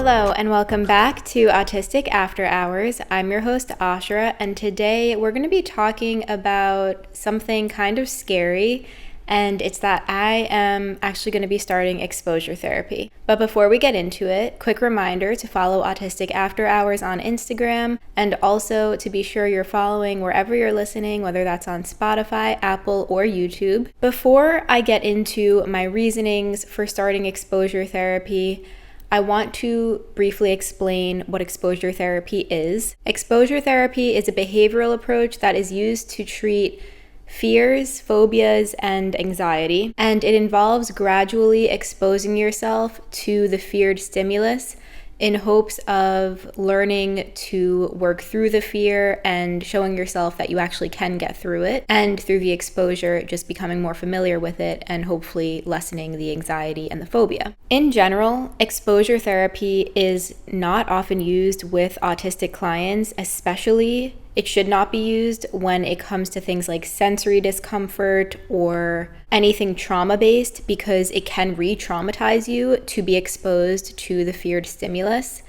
Hello and welcome back to Autistic After Hours. I'm your host Ashra, and today we're going to be talking about something kind of scary, and it's that I am actually going to be starting exposure therapy. But before we get into it, quick reminder to follow Autistic After Hours on Instagram, and also to be sure you're following wherever you're listening, whether that's on Spotify, Apple, or YouTube. Before I get into my reasonings for starting exposure therapy, I want to briefly explain what exposure therapy is. Exposure therapy is a behavioral approach that is used to treat fears, phobias, and anxiety, and it involves gradually exposing yourself to the feared stimulus in hopes of learning to work through the fear and showing yourself that you actually can get through it, and through the exposure, just becoming more familiar with it and hopefully lessening the anxiety and the phobia. In general, exposure therapy is not often used with autistic clients, especially it should not be used when it comes to things like sensory discomfort or anything trauma-based, because it can re-traumatize you to be exposed to the feared stimulus.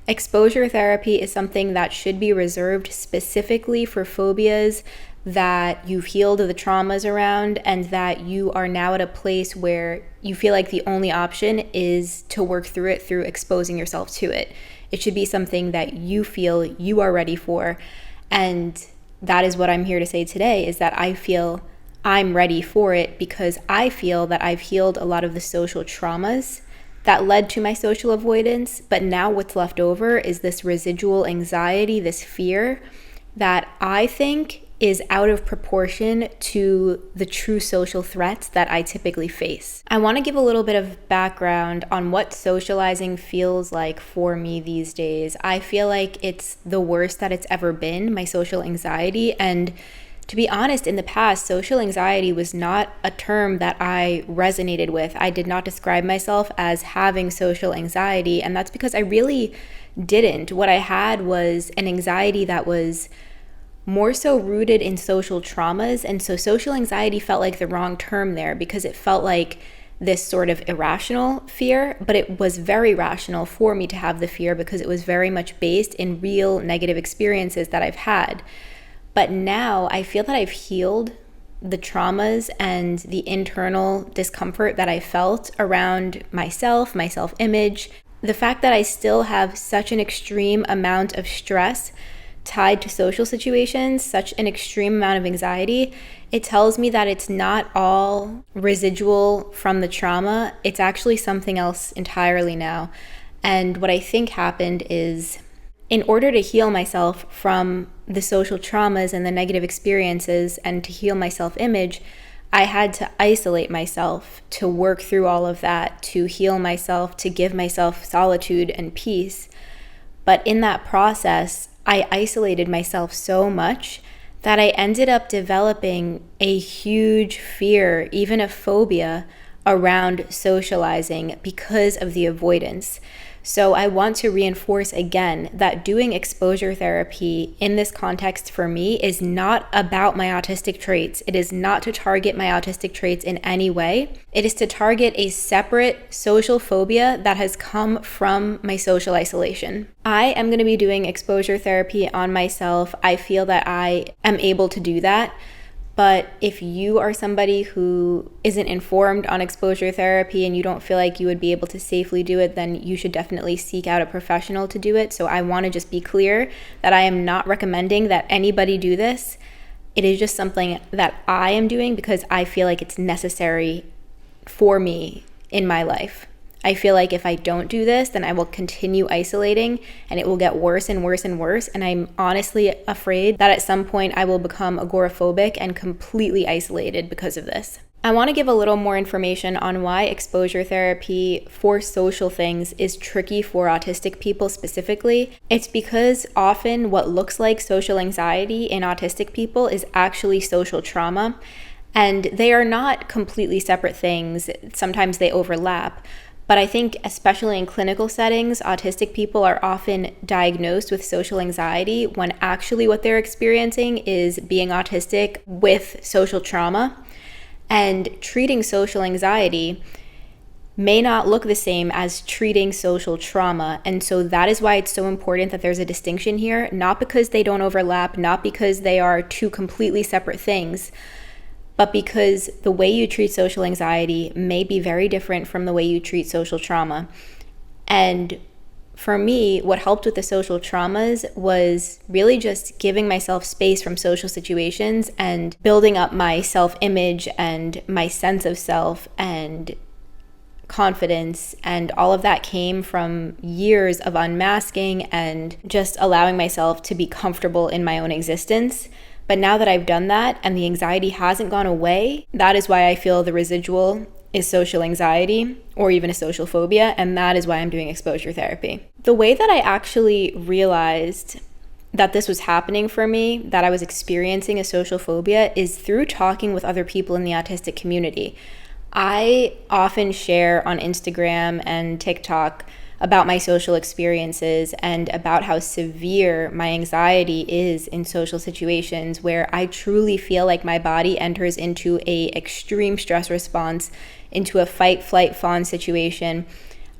Exposure therapy is something that should be reserved specifically for phobias that you've healed the traumas around and that you are now at a place where you feel like the only option is to work through it through exposing yourself to it. It should be something that you feel you are ready for. And that is what I'm here to say today, is that I feel I'm ready for it because I feel that I've healed a lot of the social traumas that led to my social avoidance. But now what's left over is this residual anxiety, this fear that I think is out of proportion to the true social threats that I typically face. I want to give a little bit of background on what socializing feels like for me these days. I feel like it's the worst that it's ever been, my social anxiety. And to be honest, in the past, social anxiety was not a term that I resonated with. I did not describe myself as having social anxiety, and that's because I really didn't. What I had was an anxiety that was more so rooted in social traumas. And so social anxiety felt like the wrong term there because it felt like this sort of irrational fear, but it was very rational for me to have the fear because it was very much based in real negative experiences that I've had. But now I feel that I've healed the traumas and the internal discomfort that I felt around myself, my self-image. The fact that I still have such an extreme amount of stress tied to social situations, such an extreme amount of anxiety, it tells me that it's not all residual from the trauma. It's actually something else entirely now. And what I think happened is, in order to heal myself from the social traumas and the negative experiences and to heal my self-image, I had to isolate myself to work through all of that, to heal myself, to give myself solitude and peace. But in that process, I isolated myself so much that I ended up developing a huge fear, even a phobia, around socializing because of the avoidance. So I want to reinforce again that doing exposure therapy in this context for me is not about my autistic traits. It is not to target my autistic traits in any way. It is to target a separate social phobia that has come from my social isolation. I am going to be doing exposure therapy on myself. I feel that I am able to do that. But if you are somebody who isn't informed on exposure therapy and you don't feel like you would be able to safely do it, then you should definitely seek out a professional to do it. So I want to just be clear that I am not recommending that anybody do this. It is just something that I am doing because I feel like it's necessary for me in my life. I feel like if I don't do this, then I will continue isolating and it will get worse and worse and worse. And I'm honestly afraid that at some point I will become agoraphobic and completely isolated because of this. I want to give a little more information on why exposure therapy for social things is tricky for autistic people specifically. It's because often what looks like social anxiety in autistic people is actually social trauma, and they are not completely separate things. Sometimes they overlap. But I think especially in clinical settings, autistic people are often diagnosed with social anxiety when actually what they're experiencing is being autistic with social trauma. And treating social anxiety may not look the same as treating social trauma. And so that is why it's so important that there's a distinction here, not because they don't overlap, not because they are two completely separate things, but because the way you treat social anxiety may be very different from the way you treat social trauma. And for me, what helped with the social traumas was really just giving myself space from social situations and building up my self-image and my sense of self and confidence. And all of that came from years of unmasking and just allowing myself to be comfortable in my own existence. But now that I've done that and the anxiety hasn't gone away, that is why I feel the residual is social anxiety or even a social phobia, and that is why I'm doing exposure therapy. The way that I actually realized that this was happening for me, that I was experiencing a social phobia, is through talking with other people in the autistic community. I often share on Instagram and TikTok about my social experiences and about how severe my anxiety is in social situations where I truly feel like my body enters into an extreme stress response, into a fight, flight, fawn situation.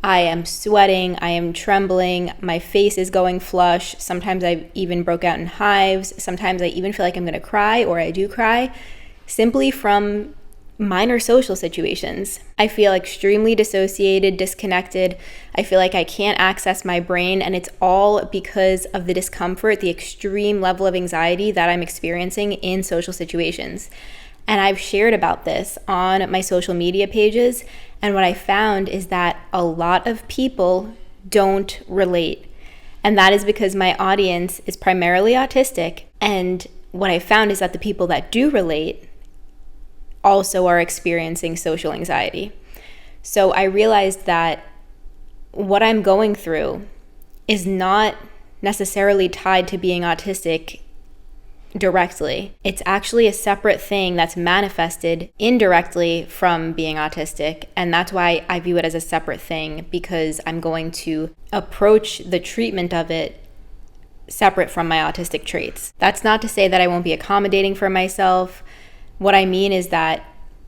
I am sweating, I am trembling, my face is going flush. Sometimes I even broke out in hives. Sometimes I even feel like I'm going to cry, or I do cry, simply from minor social situations. I feel extremely dissociated, disconnected. I feel like I can't access my brain, and it's all because of the discomfort, the extreme level of anxiety that I'm experiencing in social situations. And I've shared about this on my social media pages, and what I found is that a lot of people don't relate. And that is because my audience is primarily autistic, and what I found is that the people that do relate also are experiencing social anxiety. So I realized that what I'm going through is not necessarily tied to being autistic directly. It's actually a separate thing that's manifested indirectly from being autistic, and that's why I view it as a separate thing, because I'm going to approach the treatment of it separate from my autistic traits. That's not to say that I won't be accommodating for myself. What I mean is that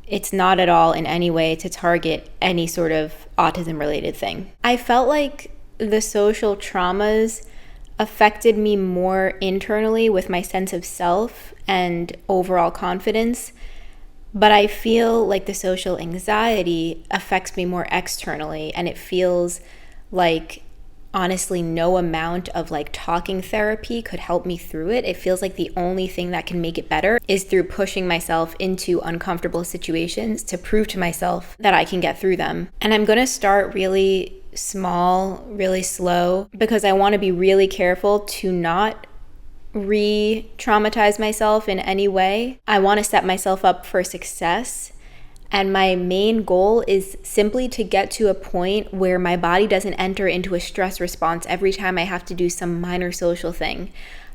it's not at all in any way to target any sort of autism-related thing. I felt like the social traumas affected me more internally with my sense of self and overall confidence, but I feel like the social anxiety affects me more externally, and it feels like honestly no amount of talking therapy could help me through it. It feels like the only thing that can make it better is through pushing myself into uncomfortable situations to prove to myself that I can get through them. And I'm going to start really small, really slow, because I want to be really careful to not re-traumatize myself in any way. I want to set myself up for success. And my main goal is simply to get to a point where my body doesn't enter into a stress response every time I have to do some minor social thing.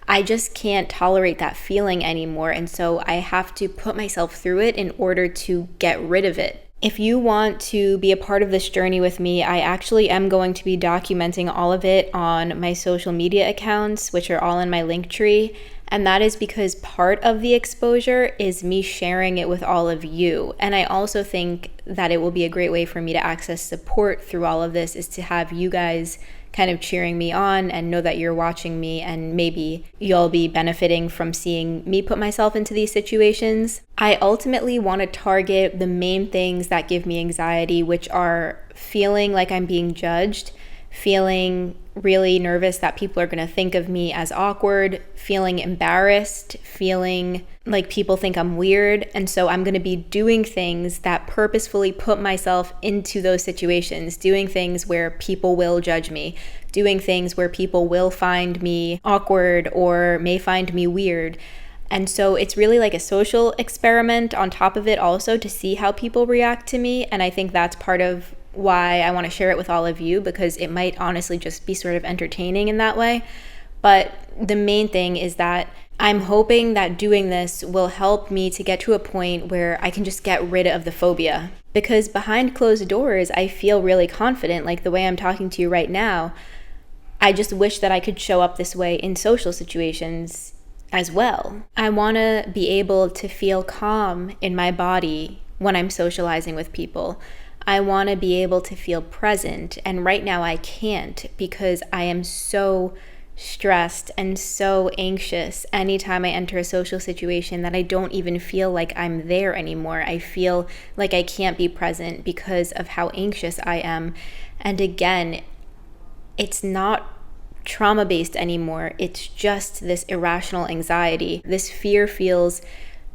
I just can't tolerate that feeling anymore. And so I have to put myself through it in order to get rid of it. If you want to be a part of this journey with me, I actually am going to be documenting all of it on my social media accounts, which are all in my Linktree. And that is because part of the exposure is me sharing it with all of you. And I also think that it will be a great way for me to access support through all of this, is to have you guys kind of cheering me on and know that you're watching me, and maybe you'll be benefiting from seeing me put myself into these situations. I ultimately want to target the main things that give me anxiety, which are feeling like I'm being judged, feeling really nervous that people are going to think of me as awkward, feeling embarrassed, feeling like people think I'm weird. And so I'm going to be doing things that purposefully put myself into those situations, doing things where people will judge me, doing things where people will find me awkward or may find me weird. And so it's really like a social experiment on top of it also, to see how people react to me. And I think that's part of why I want to share it with all of you, because it might honestly just be sort of entertaining in that way. But the main thing is that I'm hoping that doing this will help me to get to a point where I can just get rid of the phobia. Because behind closed doors, I feel really confident, like the way I'm talking to you right now. I just wish that I could show up this way in social situations as well. I want to be able to feel calm in my body when I'm socializing with people. I want to be able to feel present. And right now I can't because I am so stressed and so anxious anytime I enter a social situation that I don't even feel like I'm there anymore. I feel like I can't be present because of how anxious I am. And again, it's not trauma-based anymore. It's just this irrational anxiety. This fear feels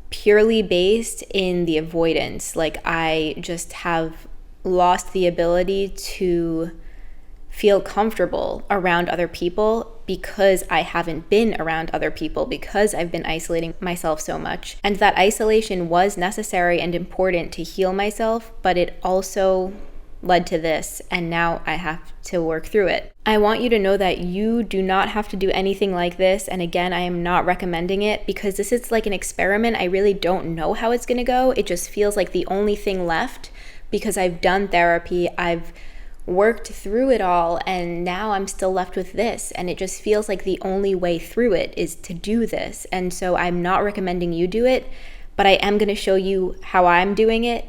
purely based in the avoidance. Like I just have lost the ability to feel comfortable around other people because I haven't been around other people, because I've been isolating myself so much. And that isolation was necessary and important to heal myself, but it also led to this, and now I have to work through it. I want you to know that you do not have to do anything like this, and again, I am not recommending it because this is like an experiment. I really don't know how it's gonna go. It just feels like the only thing left because I've done therapy, I've worked through it all, and now I'm still left with this, and it just feels like the only way through it is to do this. And so I'm not recommending you do it, but I am gonna show you how I'm doing it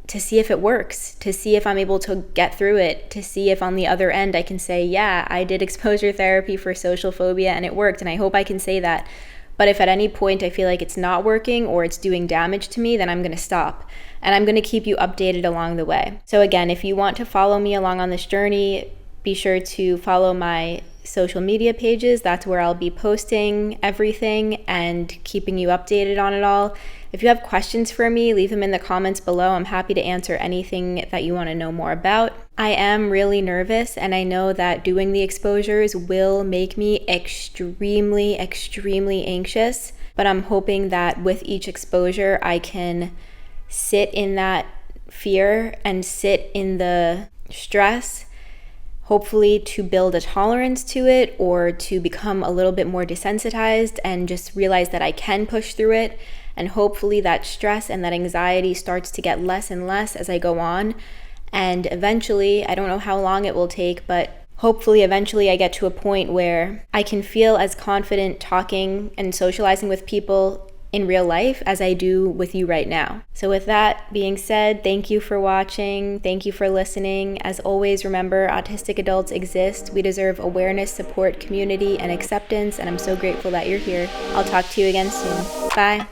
to see if it works, to see if I'm able to get through it, to see if on the other end I can say, yeah, I did exposure therapy for social phobia and it worked, and I hope I can say that. But if at any point I feel like it's not working or it's doing damage to me, then I'm going to stop. And I'm going to keep you updated along the way. So again, if you want to follow me along on this journey, be sure to follow my social media pages. That's where I'll be posting everything and keeping you updated on it all. If you have questions for me, leave them in the comments below. I'm happy to answer anything that you want to know more about. I am really nervous, and I know that doing the exposures will make me extremely, extremely anxious, but I'm hoping that with each exposure, I can sit in that fear and sit in the stress, hopefully to build a tolerance to it or to become a little bit more desensitized and just realize that I can push through it. And hopefully that stress and that anxiety starts to get less and less as I go on. And eventually, I don't know how long it will take, but hopefully eventually I get to a point where I can feel as confident talking and socializing with people in real life as I do with you right now. So with that being said, thank you for watching. Thank you for listening. As always, remember, autistic adults exist. We deserve awareness, support, community, and acceptance. And I'm so grateful that you're here. I'll talk to you again soon. Bye.